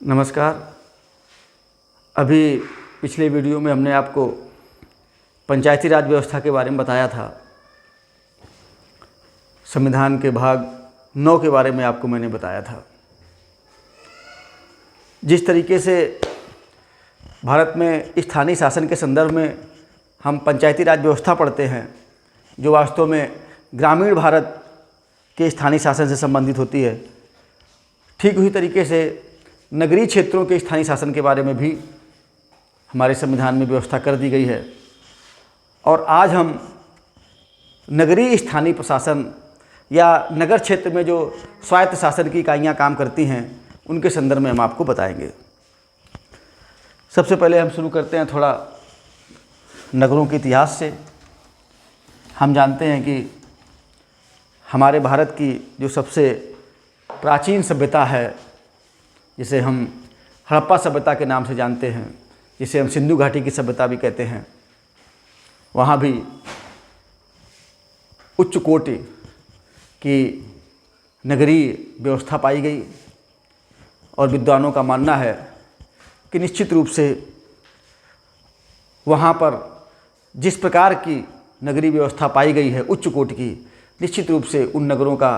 नमस्कार। अभी पिछले वीडियो में हमने आपको पंचायती राज व्यवस्था के बारे में बताया था। संविधान के भाग 9 के बारे में आपको मैंने बताया था। जिस तरीके से भारत में स्थानीय शासन के संदर्भ में हम पंचायती राज व्यवस्था पढ़ते हैं, जो वास्तव में ग्रामीण भारत के स्थानीय शासन से संबंधित होती है, ठीक उसी तरीके से नगरीय क्षेत्रों के स्थानीय शासन के बारे में भी हमारे संविधान में व्यवस्था कर दी गई है। और आज हम नगरीय स्थानीय प्रशासन या नगर क्षेत्र में जो स्वायत्त शासन की इकाइयाँ काम करती हैं, उनके संदर्भ में हम आपको बताएंगे। सबसे पहले हम शुरू करते हैं थोड़ा नगरों के इतिहास से। हम जानते हैं कि हमारे भारत की जो सबसे प्राचीन सभ्यता है, जिसे हम हड़प्पा सभ्यता के नाम से जानते हैं, जिसे हम सिंधु घाटी की सभ्यता भी कहते हैं, वहाँ भी उच्च कोटि की नगरीय व्यवस्था पाई गई। और विद्वानों का मानना है कि निश्चित रूप से वहाँ पर जिस प्रकार की नगरीय व्यवस्था पाई गई है उच्च कोटि की, निश्चित रूप से उन नगरों का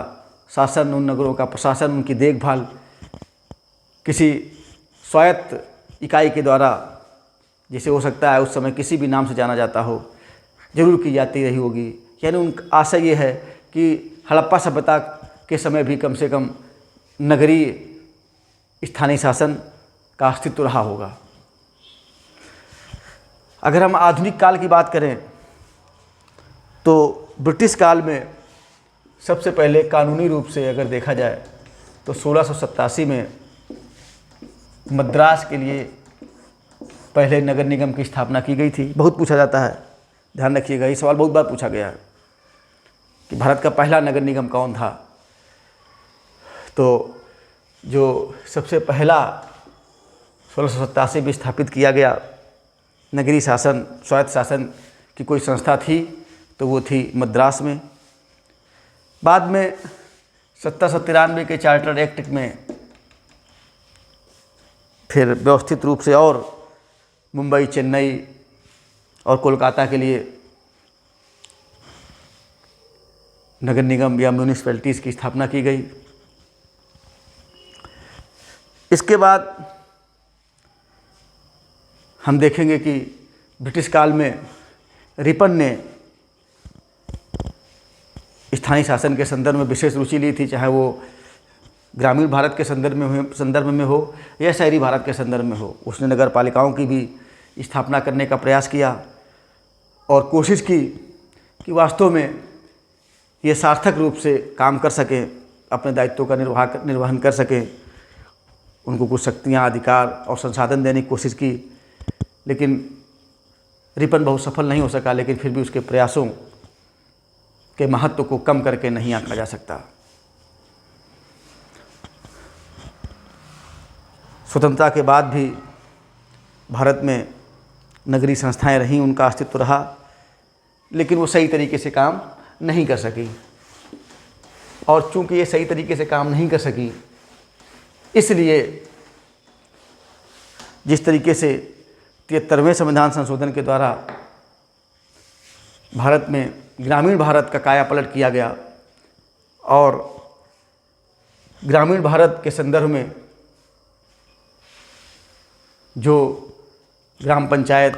शासन, उन नगरों का प्रशासन, उनकी देखभाल किसी स्वायत्त इकाई के द्वारा, जिसे हो सकता है उस समय किसी भी नाम से जाना जाता हो, जरूर की जाती रही होगी। यानी उनका आशय ये है कि हड़प्पा सभ्यता के समय भी कम से कम नगरीय स्थानीय शासन का अस्तित्व रहा होगा। अगर हम आधुनिक काल की बात करें तो ब्रिटिश काल में सबसे पहले कानूनी रूप से अगर देखा जाए तो 1687 में मद्रास के लिए पहले नगर निगम की स्थापना की गई थी। बहुत पूछा जाता है, ध्यान रखिएगा, ये सवाल बहुत बार पूछा गया है कि भारत का पहला नगर निगम कौन था। तो जो सबसे पहला 1687 में स्थापित किया गया नगरीय शासन, स्वायत्त शासन की कोई संस्था थी तो वो थी मद्रास में। बाद में 1793 के चार्टर एक्ट में फिर व्यवस्थित रूप से और मुंबई, चेन्नई और कोलकाता के लिए नगर निगम या म्यूनिसिपैलिटीज़ की स्थापना की गई। इसके बाद हम देखेंगे कि ब्रिटिश काल में रिपन ने स्थानीय शासन के संदर्भ में विशेष रुचि ली थी, चाहे वो ग्रामीण भारत के संदर्भ में हो या शहरी भारत के संदर्भ में हो। उसने नगर पालिकाओं की भी स्थापना करने का प्रयास किया और कोशिश की कि वास्तव में ये सार्थक रूप से काम कर सकें, अपने दायित्वों का निर्वहन कर सकें। उनको कुछ शक्तियाँ, अधिकार और संसाधन देने की कोशिश की, लेकिन रिपन बहुत सफल नहीं हो सका। लेकिन फिर भी उसके प्रयासों के महत्व को कम करके नहीं आंका जा सकता। स्वतंत्रता के बाद भी भारत में नगरीय संस्थाएं रहीं, उनका अस्तित्व रहा, लेकिन वो सही तरीके से काम नहीं कर सकी। और चूंकि ये सही तरीके से काम नहीं कर सकी, इसलिए जिस तरीके से 73वें संविधान संशोधन के द्वारा भारत में ग्रामीण भारत का कायापलट किया गया और ग्रामीण भारत के संदर्भ में जो ग्राम पंचायत,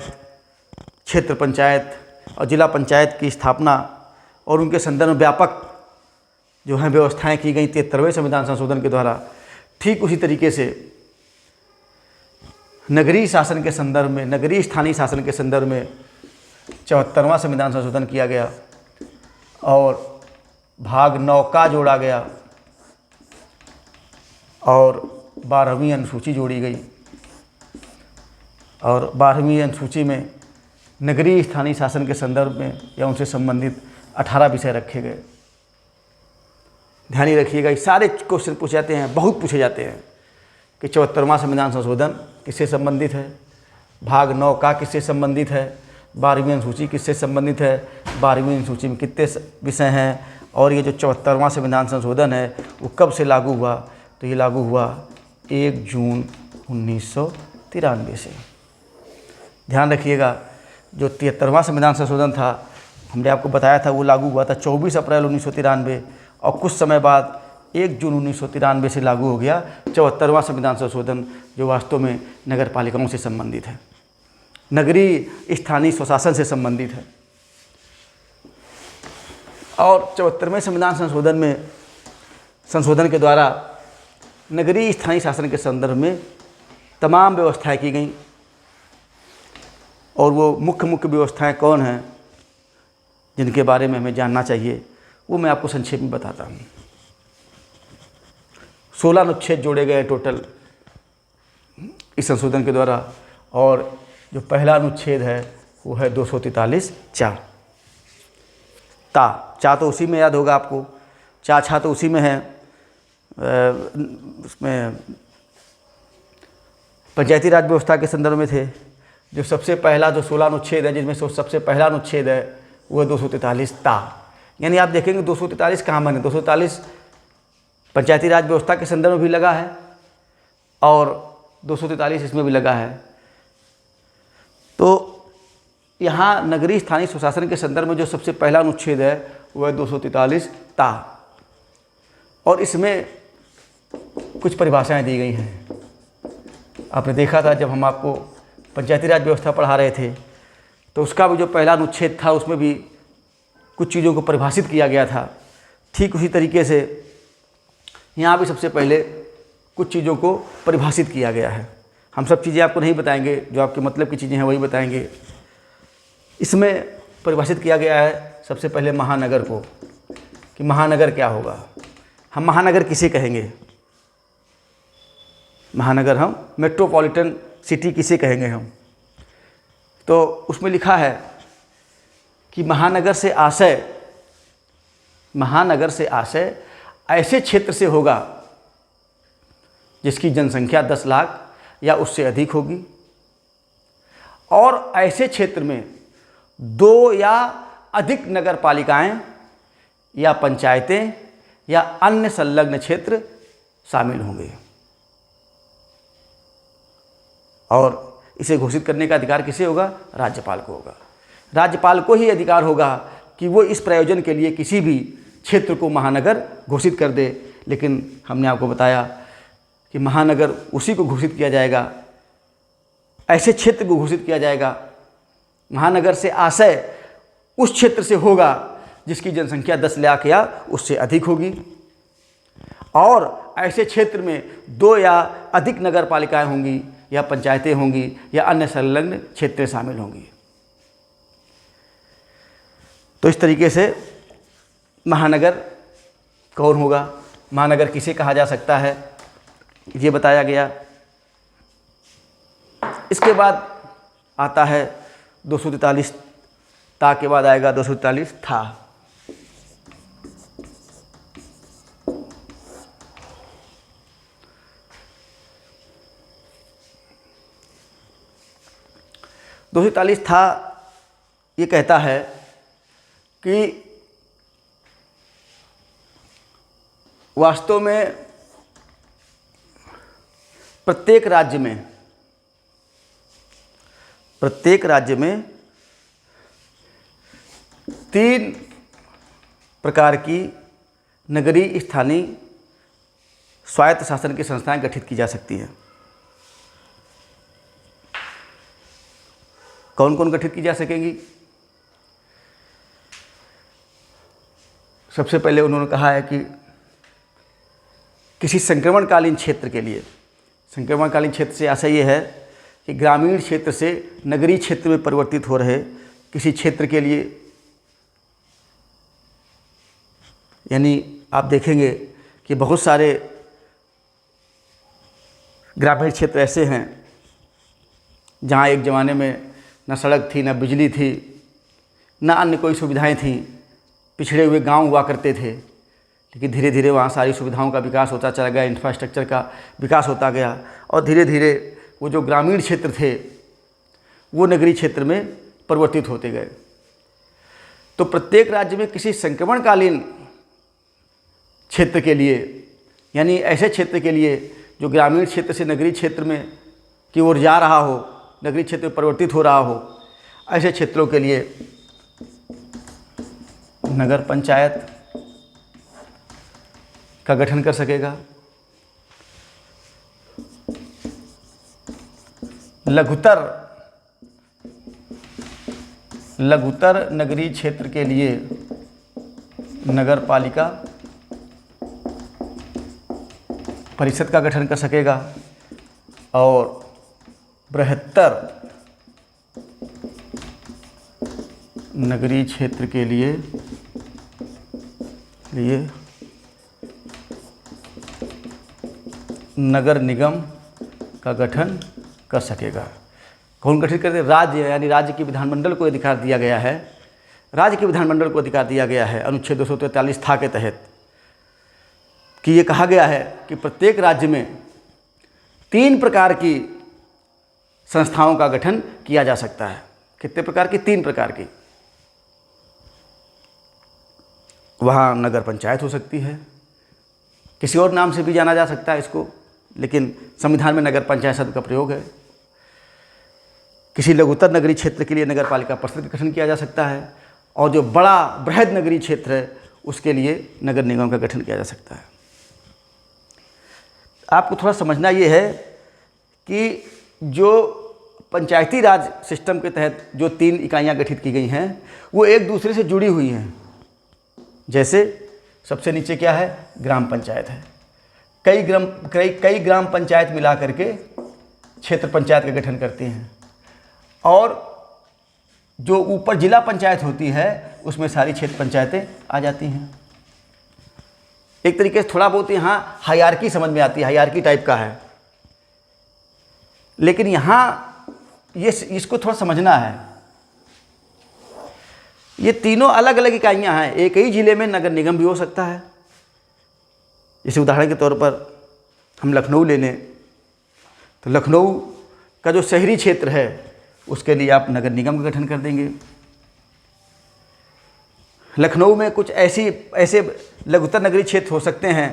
क्षेत्र पंचायत और जिला पंचायत की स्थापना और उनके संदर्भ में व्यापक जो हैं व्यवस्थाएं की गई 73वें संविधान संशोधन के द्वारा, ठीक उसी तरीके से नगरीय शासन के संदर्भ में, नगरीय स्थानीय शासन के संदर्भ में 74वां संविधान संशोधन किया गया और भाग 9 का जोड़ा गया और 12वीं अनुसूची जोड़ी गई। और 12वीं अनुसूची में नगरीय स्थानीय शासन के संदर्भ में या उनसे संबंधित 18 विषय रखे गए। ध्यान ही रखिएगा, ये सारे क्वेश्चन पूछे जाते हैं, बहुत पूछे जाते हैं कि 74वां संविधान संशोधन किससे संबंधित है, भाग 9 का किससे संबंधित है, 12वीं अनुसूची किससे संबंधित है, 12वीं अनुसूची में कितने विषय हैं, और ये जो 74वां संविधान संशोधन है वो कब से लागू हुआ। तो ये लागू हुआ 1 जून 1993 से। ध्यान रखिएगा, जो 73वां संविधान संशोधन था, हमने आपको बताया था वो लागू हुआ था 24 अप्रैल 1993 और कुछ समय बाद 1 जून 1993 से लागू हो गया 74वां संविधान संशोधन, जो वास्तव में नगर पालिकाओं से संबंधित है, नगरीय स्थानीय स्वशासन से संबंधित है। और 74वें संविधान संशोधन के द्वारा नगरीय स्थानीय शासन के संदर्भ में तमाम व्यवस्थाएं की गई। और वो मुख्य व्यवस्थाएं कौन हैं जिनके बारे में हमें जानना चाहिए, वो मैं आपको संक्षेप में बताता हूँ। 16 अनुच्छेद जोड़े गए टोटल इस संशोधन के द्वारा, और जो पहला अनुच्छेद है वो है 243 चा तो उसी में याद होगा आपको, छा तो उसी में है, उसमें पंचायती राज व्यवस्था के संदर्भ में थे। जो सबसे पहला जो 16 अनुच्छेद है, जिसमें सबसे पहला अनुच्छेद है वो है 243 यानी आप देखेंगे 243 कहाँ बने, 243 पंचायती राज व्यवस्था के संदर्भ में भी लगा है और 243 इसमें भी लगा है। तो यहाँ नगरीय स्थानीय स्वशासन के संदर्भ में जो सबसे पहला अनुच्छेद है वो है 243 और इसमें कुछ परिभाषाएं दी गई हैं। आपने देखा था जब हम आपको पंचायती राज व्यवस्था पढ़ा रहे थे तो उसका भी जो पहला अनुच्छेद था उसमें भी कुछ चीज़ों को परिभाषित किया गया था। ठीक उसी तरीके से यहाँ भी सबसे पहले कुछ चीज़ों को परिभाषित किया गया है। हम सब चीज़ें आपको नहीं बताएंगे, जो आपके मतलब की चीज़ें हैं वही बताएंगे। इसमें परिभाषित किया गया है सबसे पहले महानगर को, कि महानगर क्या होगा, हम महानगर किसे कहेंगे, महानगर हम मेट्रोपॉलिटन सिटी किसे कहेंगे हम। तो उसमें लिखा है कि महानगर से आशय ऐसे क्षेत्र से होगा जिसकी जनसंख्या 10 लाख या उससे अधिक होगी और ऐसे क्षेत्र में 2 या अधिक नगर पालिकाएं या पंचायतें या अन्य संलग्न क्षेत्र शामिल होंगे। और इसे घोषित करने का अधिकार किसे होगा, राज्यपाल को होगा। राज्यपाल को ही अधिकार होगा कि वो इस प्रयोजन के लिए किसी भी क्षेत्र को महानगर घोषित कर दे। लेकिन हमने आपको बताया कि महानगर उसी को घोषित किया जाएगा, ऐसे क्षेत्र को घोषित किया जाएगा। महानगर से आशय उस क्षेत्र से होगा जिसकी जनसंख्या 10 लाख या उससे अधिक होगी और ऐसे क्षेत्र में 2 या अधिक नगर पालिकाएं होंगी या पंचायतें होंगी या अन्य संलग्न क्षेत्र शामिल होंगी। तो इस तरीके से महानगर कौन होगा, महानगर किसे कहा जा सकता है, ये बताया गया। इसके बाद आता है 243 के बाद आएगा 243 था। ये कहता है कि वास्तव में प्रत्येक राज्य में 3 प्रकार की नगरीय स्थानीय स्वायत्त शासन की संस्थाएं गठित की जा सकती हैं। कौन कौन गठित की जा सकेंगी? सबसे पहले उन्होंने कहा है कि किसी संक्रमणकालीन क्षेत्र के लिए, संक्रमणकालीन क्षेत्र से आशय ये है कि ग्रामीण क्षेत्र से नगरीय क्षेत्र में परिवर्तित हो रहे किसी क्षेत्र के लिए, यानी आप देखेंगे कि बहुत सारे ग्रामीण क्षेत्र ऐसे हैं जहाँ एक ज़माने में न सड़क थी, न बिजली थी, न अन्य कोई सुविधाएं थीं, पिछड़े हुए गांव हुआ करते थे। लेकिन धीरे धीरे वहाँ सारी सुविधाओं का विकास होता चला गया, इंफ्रास्ट्रक्चर का विकास होता गया और धीरे धीरे वो जो ग्रामीण क्षेत्र थे वो नगरीय क्षेत्र में परिवर्तित होते गए। तो प्रत्येक राज्य में किसी संक्रमणकालीन क्षेत्र के लिए, यानी ऐसे क्षेत्र के लिए जो ग्रामीण क्षेत्र से नगरीय क्षेत्र में की ओर जा रहा हो, नगरीय क्षेत्र में परिवर्तित हो रहा हो, ऐसे क्षेत्रों के लिए नगर पंचायत का गठन कर सकेगा। लघुतर नगरीय क्षेत्र के लिए नगर पालिका परिषद का गठन कर सकेगा और बृहत्तर नगरीय क्षेत्र के लिए नगर निगम का गठन कर सकेगा। कौन गठित करते? राज्य, यानी राज्य के विधानमंडल को अधिकार दिया गया है। राज्य के विधानमंडल को अधिकार दिया गया है अनुच्छेद 243 था के तहत कि ये कहा गया है कि प्रत्येक राज्य में 3 प्रकार की संस्थाओं का गठन किया जा सकता है। कितने प्रकार की? 3 प्रकार की। वहाँ नगर पंचायत हो सकती है, किसी और नाम से भी जाना जा सकता है इसको, लेकिन संविधान में नगर पंचायत शब्द का प्रयोग है। किसी लघुतर नगरीय क्षेत्र के लिए नगर पालिका परिषद का गठन किया जा सकता है और जो बड़ा बृहद नगरीय क्षेत्र है उसके लिए नगर निगम का गठन किया जा सकता है। आपको थोड़ा समझना ये है कि जो पंचायती राज सिस्टम के तहत जो 3 इकाइयाँ गठित की गई हैं वो एक दूसरे से जुड़ी हुई हैं। जैसे सबसे नीचे क्या है? ग्राम पंचायत है। कई ग्राम पंचायत मिला करके क्षेत्र पंचायत का गठन करती हैं और जो ऊपर जिला पंचायत होती है उसमें सारी क्षेत्र पंचायतें आ जाती हैं। एक तरीके से थोड़ा बहुत यहाँ हायरार्की समझ में आती है, हायरार्की टाइप का है, लेकिन यहाँ ये इसको थोड़ा समझना है। ये तीनों अलग अलग इकाइयाँ हैं। एक ही जिले में नगर निगम भी हो सकता है। जैसे उदाहरण के तौर पर हम लखनऊ ले लें तो लखनऊ का जो शहरी क्षेत्र है उसके लिए आप नगर निगम का गठन कर देंगे। लखनऊ में कुछ ऐसे लघुतर नगरीय क्षेत्र हो सकते हैं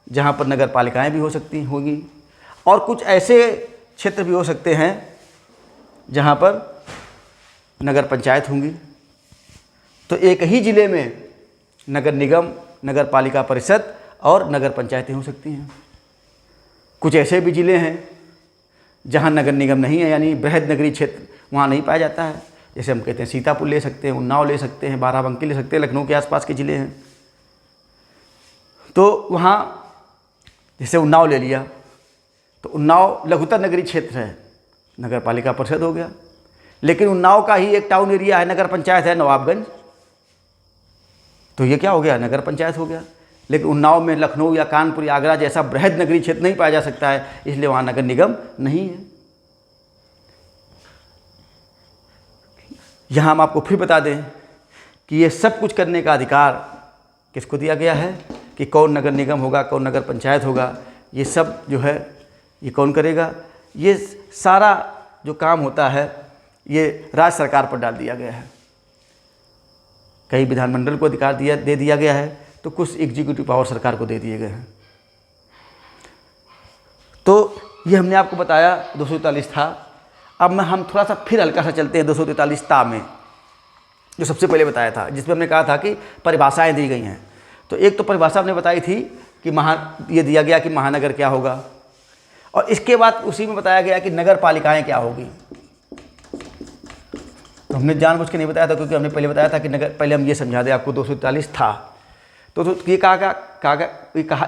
जहाँ पर नगर पालिकाएँ भी होंगी और कुछ ऐसे क्षेत्र भी हो सकते हैं जहाँ पर नगर पंचायत होंगी। तो एक ही ज़िले में नगर निगम, नगर पालिका परिषद और नगर पंचायतें हो सकती हैं। कुछ ऐसे भी ज़िले हैं जहाँ नगर निगम नहीं है, यानी बृहद नगरीय क्षेत्र वहाँ नहीं पाया जाता है। जैसे हम कहते हैं सीतापुर ले सकते हैं, उन्नाव ले सकते हैं, बाराबंकी ले सकते हैं, लखनऊ के आसपास के ज़िले हैं। तो वहाँ जैसे उन्नाव ले लिया तो उन्नाव लघुतर नगरीय क्षेत्र है, नगर पालिका परिषद हो गया। लेकिन उन्नाव का ही एक टाउन एरिया है, नगर पंचायत है नवाबगंज, तो ये क्या हो गया? नगर पंचायत हो गया। लेकिन उन्नाव में लखनऊ या कानपुर या आगरा जैसा बृहद नगरीय क्षेत्र नहीं पाया जा सकता है, इसलिए वहाँ नगर निगम नहीं है। यहाँ हम आपको फिर बता दें कि ये सब कुछ करने का अधिकार किसको दिया गया है कि कौन नगर निगम होगा, कौन नगर पंचायत होगा, ये सब जो है ये कौन करेगा। ये सारा जो काम होता है ये राज्य सरकार पर डाल दिया गया है। कई विधानमंडल को अधिकार दे दिया गया है तो कुछ एग्जीक्यूटिव पावर सरकार को दे दिए गए हैं। तो ये हमने आपको बताया 243 था। अब हम थोड़ा सा फिर हल्का सा चलते हैं 243 ता में, जो सबसे पहले बताया था, जिसमें हमने कहा था कि परिभाषाएं दी गई हैं। तो एक तो परिभाषा हमने बताई थी कि ये दिया गया कि महानगर क्या होगा, और इसके बाद उसी में बताया गया कि नगर पालिकाएँ क्या होगी। तो हमने जानबूझ के नहीं बताया था क्योंकि हमने पहले बताया था कि पहले हम ये समझा दें आपको 243 था। तो ये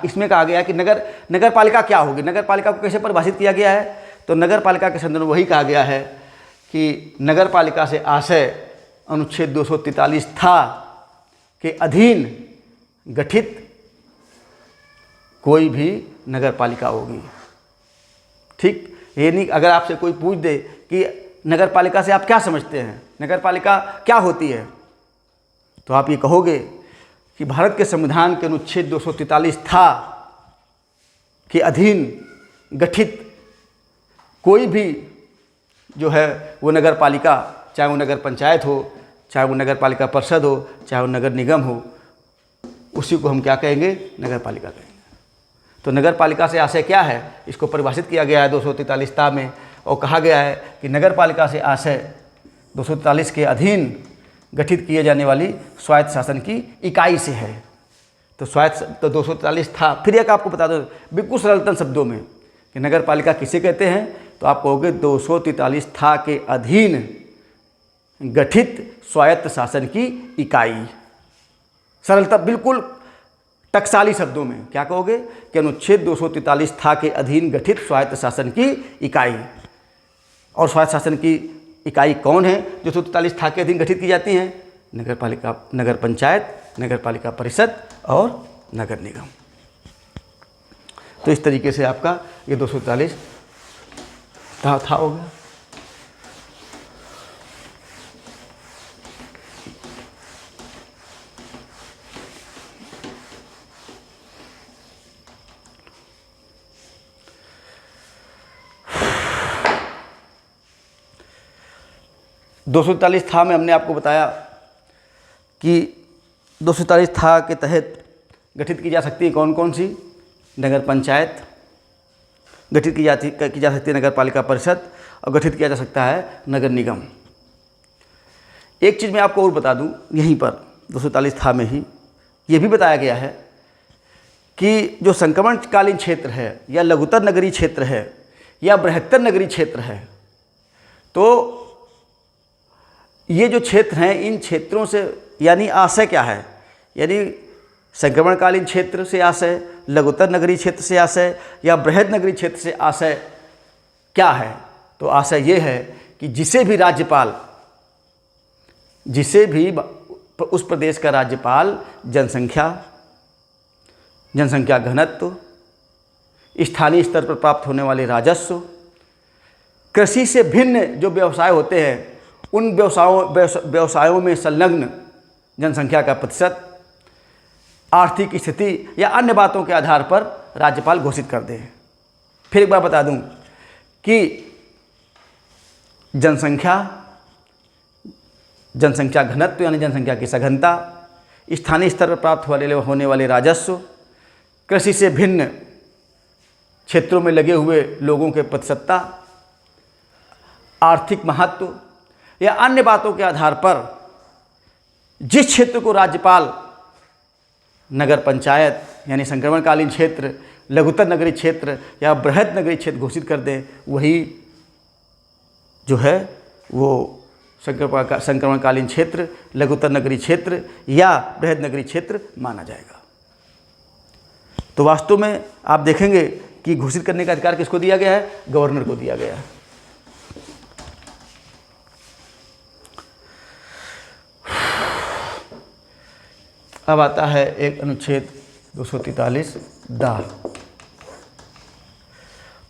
इसमें कहा गया कि नगर पालिका क्या होगी, नगर पालिका को कैसे परिभाषित किया गया है। तो नगर पालिका के संदर्भ में वही कहा गया है कि नगर पालिका से आशय अनुच्छेद 243 था के अधीन गठित कोई भी नगर पालिका होगी। ठीक, ये नहीं अगर आपसे कोई पूछ दे कि नगर पालिका से आप क्या समझते हैं, नगर पालिका क्या होती है, तो आप ये कहोगे कि भारत के संविधान के अनुच्छेद 243 था के अधीन गठित कोई भी जो है वो नगर पालिका, चाहे वो नगर पंचायत हो, चाहे वो नगर पालिका परिषद हो, चाहे वो नगर निगम हो, उसी को हम क्या कहेंगे? नगर पालिका कहेंगे। तो नगर पालिका से आशय क्या है, इसको परिभाषित किया गया है 243 में, और कहा गया है कि नगर पालिका से आशय 243 के अधीन गठित किए जाने वाली स्वायत्त शासन की इकाई से है। तो स्वायत्त तो 243 था। फिर एक आपको बता दो बिल्कुल सरलतम शब्दों में कि नगर पालिका किसे कहते हैं, तो आप कहोगे 243 था के अधीन गठित स्वायत्त शासन की इकाई। सरलता बिल्कुल टकसाली शब्दों में क्या कहोगे कि अनुच्छेद 243 था के अधीन गठित स्वायत्त शासन की इकाई। और स्वायत्त शासन की इकाई कौन है जो 243 था के अधीन गठित की जाती हैं? नगर पालिका, नगर पंचायत, नगर पालिका परिषद और नगर निगम। तो इस तरीके से आपका ये 243 था हो गया। दो सौ 243 था में हमने आपको बताया कि 243 था के तहत गठित की जा सकती है कौन कौन सी? नगर पंचायत गठित की जा सकती है, नगर पालिका परिषद, और गठित किया जा सकता है नगर निगम। एक चीज़ मैं आपको और बता दूं, यहीं पर 243 था में ही ये भी बताया गया है कि जो संक्रमणकालीन क्षेत्र है या लघुतर नगरीय क्षेत्र है या बृहत्तर नगरीय क्षेत्र है, तो ये जो क्षेत्र हैं इन क्षेत्रों से यानी आशय क्या है, यानी संक्रमणकालीन क्षेत्र से आशय, लघुतर नगरीय क्षेत्र से आशय या बृहद नगरीय क्षेत्र से आशय क्या है? तो आशय ये है कि जिसे भी उस प्रदेश का राज्यपाल जनसंख्या घनत्व, स्थानीय स्तर पर प्राप्त होने वाले राजस्व, कृषि से भिन्न जो व्यवसाय होते हैं उन व्यवसायों में संलग्न जनसंख्या का प्रतिशत, आर्थिक स्थिति या अन्य बातों के आधार पर राज्यपाल घोषित कर दे। फिर एक बार बता दूं कि जनसंख्या घनत्व यानी जनसंख्या की सघनता, स्थानीय स्तर पर प्राप्त होने वाले राजस्व, कृषि से भिन्न क्षेत्रों में लगे हुए लोगों के प्रतिशतता, आर्थिक महत्व या अन्य बातों के आधार पर जिस क्षेत्र को राज्यपाल नगर पंचायत यानी संक्रमणकालीन क्षेत्र, लघुतर नगरीय क्षेत्र या बृहद नगरीय क्षेत्र घोषित कर दे, वही जो है वो संक्रमणकालीन क्षेत्र, लघुतर नगरीय क्षेत्र या बृहद नगरीय क्षेत्र माना जाएगा। तो वास्तव में आप देखेंगे कि घोषित करने का अधिकार किसको दिया गया है? गवर्नर को दिया गया है। अब आता है एक अनुच्छेद 243 दा।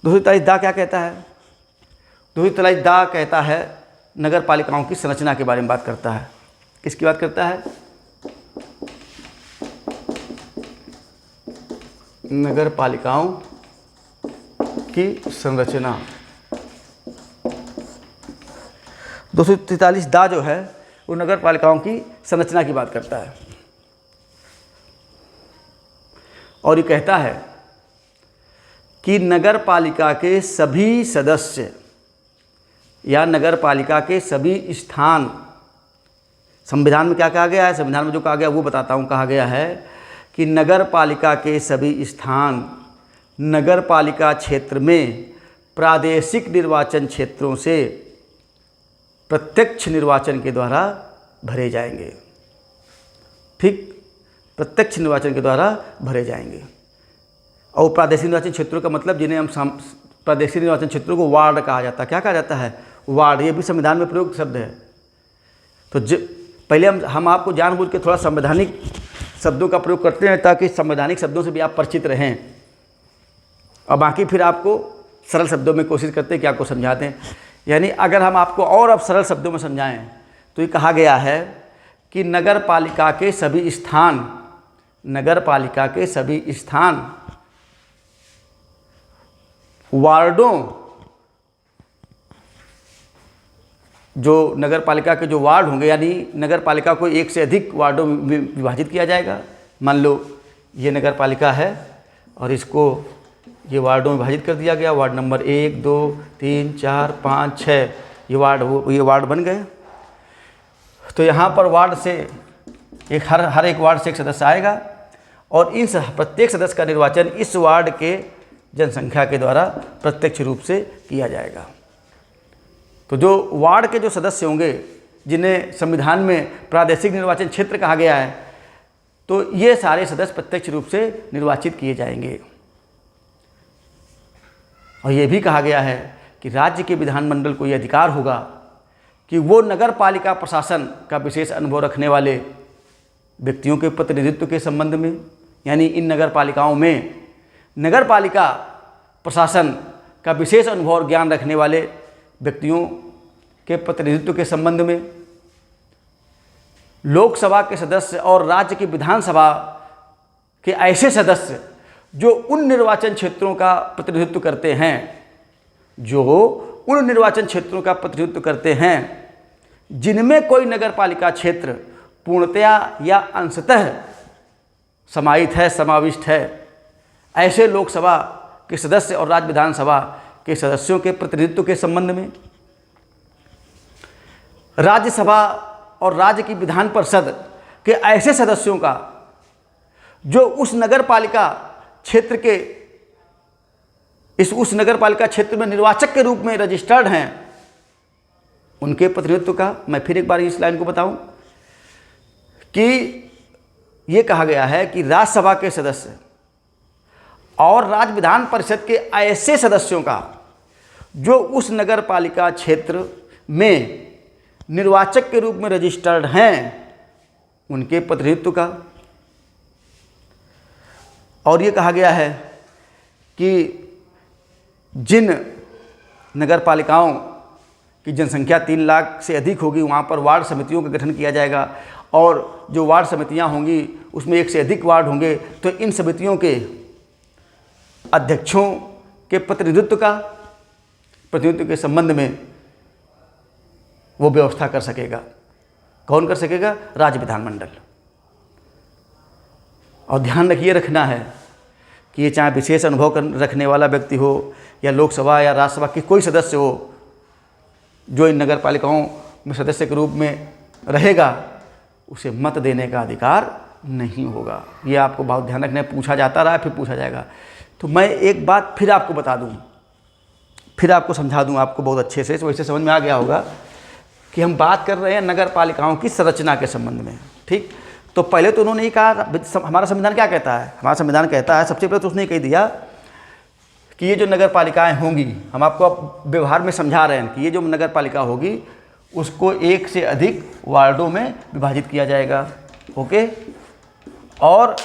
243 दा क्या कहता है? 243 दा कहता है नगर पालिकाओं की संरचना के बारे में बात करता है। किसकी बात करता है? नगर पालिकाओं की संरचना। 243 दा जो है वो नगर पालिकाओं की संरचना की बात करता है और ये कहता है कि नगर पालिका के सभी सदस्य या नगर पालिका के सभी स्थान, संविधान में क्या कहा गया है? संविधान में जो कहा गया वो बताता हूँ। कहा गया है कि नगर पालिका के सभी स्थान नगर पालिका क्षेत्र में प्रादेशिक निर्वाचन क्षेत्रों से प्रत्यक्ष निर्वाचन के द्वारा भरे जाएंगे। ठीक, प्रत्यक्ष निर्वाचन के द्वारा भरे जाएंगे। और प्रादेशिक निर्वाचन क्षेत्रों का मतलब जिन्हें हम प्रादेशिक निर्वाचन क्षेत्रों को वार्ड कहा जाता है। क्या कहा जाता है? वार्ड। ये भी संविधान में प्रयुक्त शब्द है। तो पहले हम आपको जानबूझ के थोड़ा संवैधानिक शब्दों का प्रयोग करते हैं ताकि संवैधानिक शब्दों से भी आप परिचित रहें, और बाकी फिर आपको सरल शब्दों में कोशिश करते हैं कि आपको समझा दें। यानी अगर हम आपको और अब सरल शब्दों में समझाएं तो ये कहा गया है कि नगर पालिका के सभी स्थान वार्डों, जो नगर पालिका के जो वार्ड होंगे, यानी नगर पालिका को एक से अधिक वार्डों में विभाजित किया जाएगा। मान लो ये नगर पालिका है और इसको ये वार्डों में विभाजित कर दिया गया। वार्ड नंबर 1, 2, 3, 4, 5, 6 ये वार्ड बन गए। तो यहाँ पर वार्ड से हर एक वार्ड से एक सदस्य आएगा और इन प्रत्येक सदस्य का निर्वाचन इस वार्ड के जनसंख्या के द्वारा प्रत्यक्ष रूप से किया जाएगा। तो जो वार्ड के जो सदस्य होंगे जिन्हें संविधान में प्रादेशिक निर्वाचन क्षेत्र कहा गया है, तो ये सारे सदस्य प्रत्यक्ष रूप से निर्वाचित किए जाएंगे। और ये भी कहा गया है कि राज्य के विधानमंडल को ये अधिकार होगा कि वो नगर पालिका प्रशासन का विशेष अनुभव रखने वाले व्यक्तियों के प्रतिनिधित्व के संबंध में, यानी इन नगर पालिकाओं में नगर पालिका प्रशासन का विशेष अनुभव और ज्ञान रखने वाले व्यक्तियों के प्रतिनिधित्व के संबंध में, लोकसभा के सदस्य और राज्य की विधानसभा के ऐसे सदस्य जो उन निर्वाचन क्षेत्रों का प्रतिनिधित्व करते हैं जिनमें कोई नगर पालिका क्षेत्र पूर्णतया या अंशतः समाविष्ट है। ऐसे लोकसभा के सदस्य और राज्य विधानसभा के सदस्यों के प्रतिनिधित्व के संबंध में, राज्यसभा और राज्य की विधान परिषद के ऐसे सदस्यों का जो उस नगर पालिका क्षेत्र के उस नगर पालिका क्षेत्र में निर्वाचक के रूप में रजिस्टर्ड हैं, उनके प्रतिनिधित्व का। मैं फिर एक बार इस लाइन को बताऊं कि ये कहा गया है कि राज्यसभा के सदस्य और राज्य विधान परिषद के ऐसे सदस्यों का जो उस नगर पालिका क्षेत्र में निर्वाचक के रूप में रजिस्टर्ड हैं, उनके प्रतिनिधित्व का। और ये कहा गया है कि जिन नगर पालिकाओं की जनसंख्या 3 लाख से अधिक होगी वहाँ पर वार्ड समितियों का गठन किया जाएगा, और जो वार्ड समितियाँ होंगी उसमें 1 से अधिक वार्ड होंगे, तो इन समितियों के अध्यक्षों के प्रतिनिधित्व के संबंध में वो व्यवस्था कर सकेगा। कौन कर सकेगा? राज्य विधानमंडल। और ध्यान रखना है कि ये चाहे विशेष अनुभव रखने वाला व्यक्ति हो या लोकसभा या राज्यसभा की कोई सदस्य हो जो इन नगर पालिकाओं में सदस्य के रूप में रहेगा, उसे मत देने का अधिकार नहीं होगा। ये आपको बहुत ध्यान रखना है। पूछा जाता रहा, फिर पूछा जाएगा। तो मैं एक बात फिर आपको बता दूं, फिर आपको समझा दूं, आपको बहुत अच्छे से वैसे समझ में आ गया होगा कि हम बात कर रहे हैं नगर पालिकाओं की संरचना के संबंध में। ठीक, तो पहले तो उन्होंने ये कहा, हमारा संविधान क्या कहता है? हमारा संविधान कहता है, सबसे पहले तो उसने कह दिया कि ये जो नगर पालिकाएँ होंगी, हम आपको अब व्यवहार में समझा रहे हैं कि ये जो नगर पालिका होगी उसको 1 से अधिक वार्डों में विभाजित किया जाएगा। ओके, और